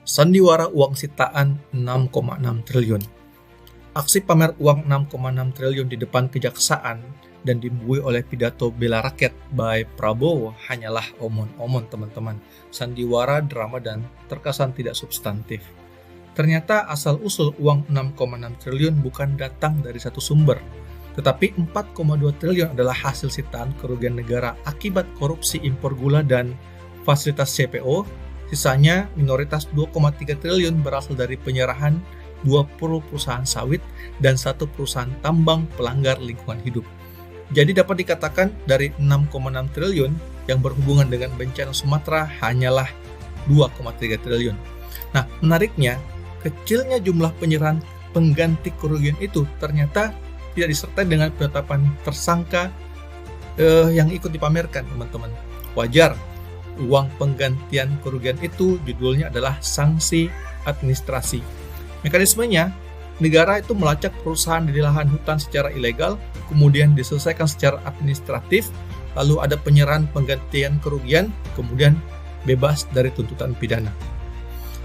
Sandiwara uang sitaan 6,6 triliun. Aksi pamer uang 6,6 triliun di depan kejaksaan dan dibuai oleh pidato bela rakyat by Prabowo hanyalah omon-omon teman-teman. Sandiwara, drama, dan terkesan tidak substantif. Ternyata asal-usul uang 6,6 triliun bukan datang dari satu sumber, tetapi 4,2 triliun adalah hasil sitaan kerugian negara akibat korupsi impor gula dan fasilitas CPO. Sisanya minoritas 2,3 triliun berasal dari penyerahan 20 perusahaan sawit dan satu perusahaan tambang pelanggar lingkungan hidup. Jadi dapat dikatakan dari 6,6 triliun yang berhubungan dengan bencana Sumatera hanyalah 2,3 triliun. Nah, menariknya, kecilnya jumlah penyerahan pengganti kerugian itu ternyata tidak disertai dengan penetapan tersangka yang ikut dipamerkan, teman-teman. Wajar, uang penggantian kerugian itu judulnya adalah sanksi administrasi. Mekanismenya, negara itu melacak perusahaan di lahan hutan secara ilegal, kemudian diselesaikan secara administratif, lalu ada penyerahan penggantian kerugian, kemudian bebas dari tuntutan pidana.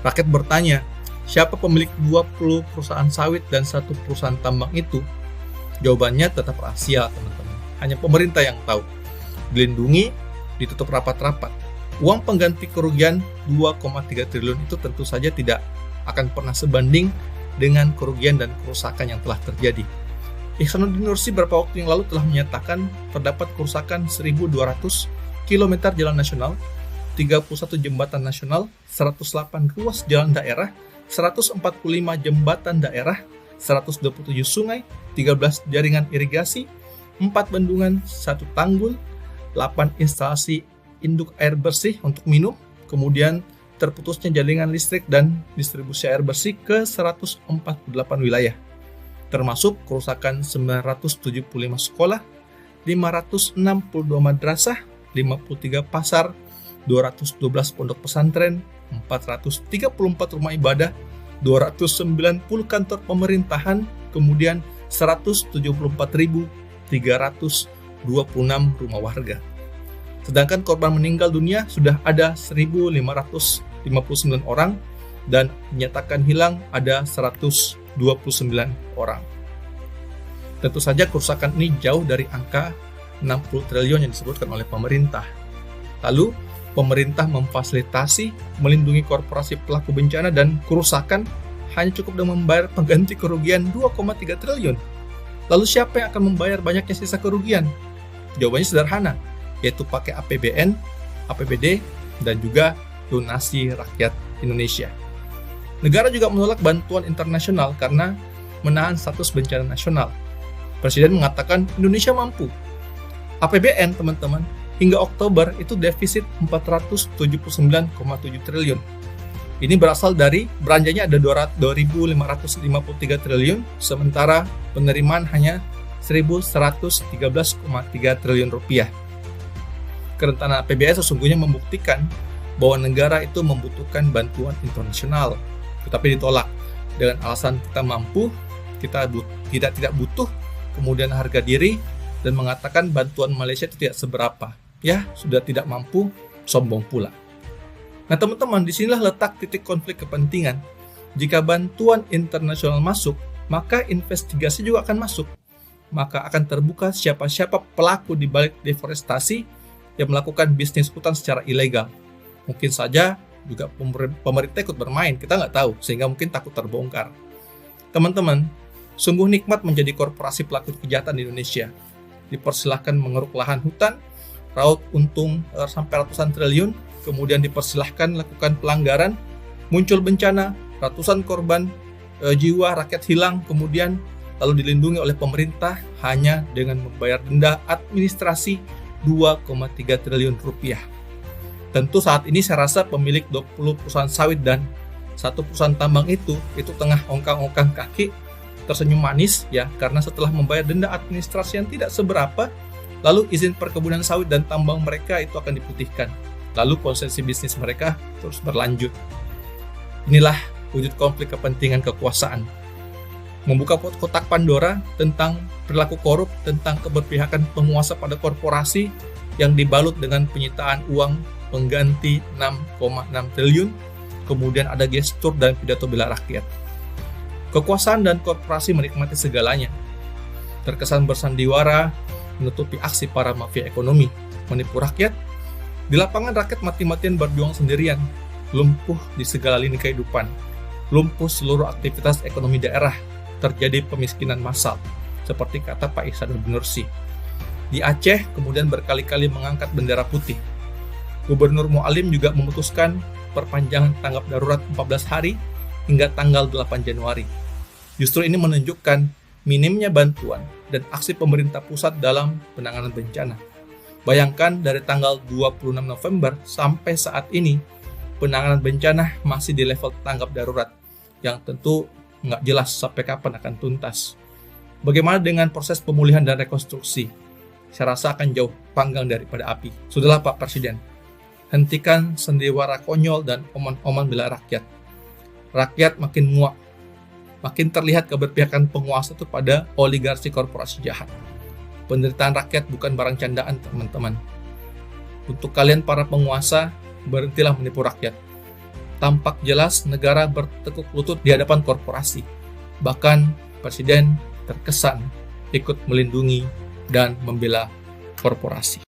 Rakyat bertanya, siapa pemilik 20 perusahaan sawit dan satu perusahaan tambang itu? Jawabannya tetap rahasia, teman-teman. Hanya pemerintah yang tahu. Dilindungi, ditutup rapat-rapat. Uang pengganti kerugian 2,3 triliun itu tentu saja tidak akan pernah sebanding dengan kerugian dan kerusakan yang telah terjadi. Ihsanuddin Nursi beberapa waktu yang lalu telah menyatakan terdapat kerusakan 1.200 km jalan nasional, 31 jembatan nasional, 108 ruas jalan daerah, 145 jembatan daerah, 127 sungai, 13 jaringan irigasi, 4 bendungan, 1 tanggul, 8 instalasi induk air bersih untuk minum, kemudian terputusnya jaringan listrik dan distribusi air bersih ke 148 wilayah, termasuk kerusakan 975 sekolah, 562 madrasah, 53 pasar, 212 pondok pesantren, 434 rumah ibadah, 290 kantor pemerintahan, kemudian 174.326 rumah warga. Sedangkan korban meninggal dunia sudah ada 1.559 orang dan dinyatakan hilang ada 129 orang. Tentu saja kerusakan ini jauh dari angka 60 triliun yang disebutkan oleh pemerintah. Lalu, pemerintah memfasilitasi, melindungi korporasi pelaku bencana dan kerusakan hanya cukup dengan membayar pengganti kerugian 2,3 triliun. Lalu siapa yang akan membayar banyaknya sisa kerugian? Jawabannya sederhana, yaitu pakai APBN, APBD, dan juga donasi rakyat Indonesia. Negara juga menolak bantuan internasional karena menahan status bencana nasional. Presiden mengatakan Indonesia mampu. APBN, teman-teman, hingga Oktober itu defisit 479,7 triliun. Ini berasal dari belanjanya ada 2.553 triliun, sementara penerimaan hanya 1.113,3 triliun rupiah. Kerentanan APBN sesungguhnya membuktikan bahwa negara itu membutuhkan bantuan internasional, tetapi ditolak dengan alasan kita mampu, kita tidak butuh, kemudian harga diri, dan mengatakan bantuan Malaysia itu tidak seberapa. Ya, sudah tidak mampu, sombong pula. Nah teman-teman, disinilah letak titik konflik kepentingan. Jika bantuan internasional masuk, maka investigasi juga akan masuk. Maka akan terbuka siapa-siapa pelaku di balik deforestasi yang melakukan bisnis hutan secara ilegal. Mungkin saja juga pemerintah ikut bermain, kita nggak tahu, sehingga mungkin takut terbongkar. Teman-teman, sungguh nikmat menjadi korporasi pelaku kejahatan di Indonesia. Dipersilahkan mengeruk lahan hutan, raup untung sampai ratusan triliun, kemudian dipersilahkan lakukan pelanggaran, muncul bencana, ratusan korban jiwa, rakyat hilang, kemudian lalu dilindungi oleh pemerintah hanya dengan membayar denda administrasi 2,3 triliun rupiah. Tentu saat ini saya rasa pemilik 20 perusahaan sawit dan satu perusahaan tambang itu tengah ongkang-ongkang kaki, tersenyum manis ya, karena setelah membayar denda administrasi yang tidak seberapa, lalu izin perkebunan sawit dan tambang mereka itu akan diputihkan. Lalu konsesi bisnis mereka terus berlanjut. Inilah wujud konflik kepentingan kekuasaan. Membuka kotak Pandora tentang perilaku korup, tentang keberpihakan penguasa pada korporasi yang dibalut dengan penyitaan uang pengganti 6,6 triliun, kemudian ada gestur dan pidato bela rakyat. Kekuasaan dan korporasi menikmati segalanya. Terkesan bersandiwara, menutupi aksi para mafia ekonomi, menipu rakyat. Di lapangan rakyat mati-matian berjuang sendirian, lumpuh di segala lini kehidupan, lumpuh seluruh aktivitas ekonomi daerah, terjadi pemiskinan massal, seperti kata Pak Ihsanuddin Nursi. Di Aceh kemudian berkali-kali mengangkat bendera putih. Gubernur Mualim juga memutuskan perpanjangan tanggap darurat 14 hari hingga tanggal 8 Januari. Justru ini menunjukkan minimnya bantuan dan aksi pemerintah pusat dalam penanganan bencana. Bayangkan dari tanggal 26 November sampai saat ini, penanganan bencana masih di level tanggap darurat, yang tentu nggak jelas sampai kapan akan tuntas. Bagaimana dengan proses pemulihan dan rekonstruksi? Saya rasa akan jauh panggang daripada api. Sudahlah Pak Presiden, hentikan sendiwara konyol dan oman-oman bela rakyat. Rakyat makin muak, makin terlihat keberpihakan penguasa itu pada oligarki korporasi jahat. Penderitaan rakyat bukan barang candaan, teman-teman. Untuk kalian para penguasa, berhentilah menipu rakyat. Tampak jelas negara bertekuk lutut di hadapan korporasi. Bahkan Presiden terkesan ikut melindungi dan membela korporasi.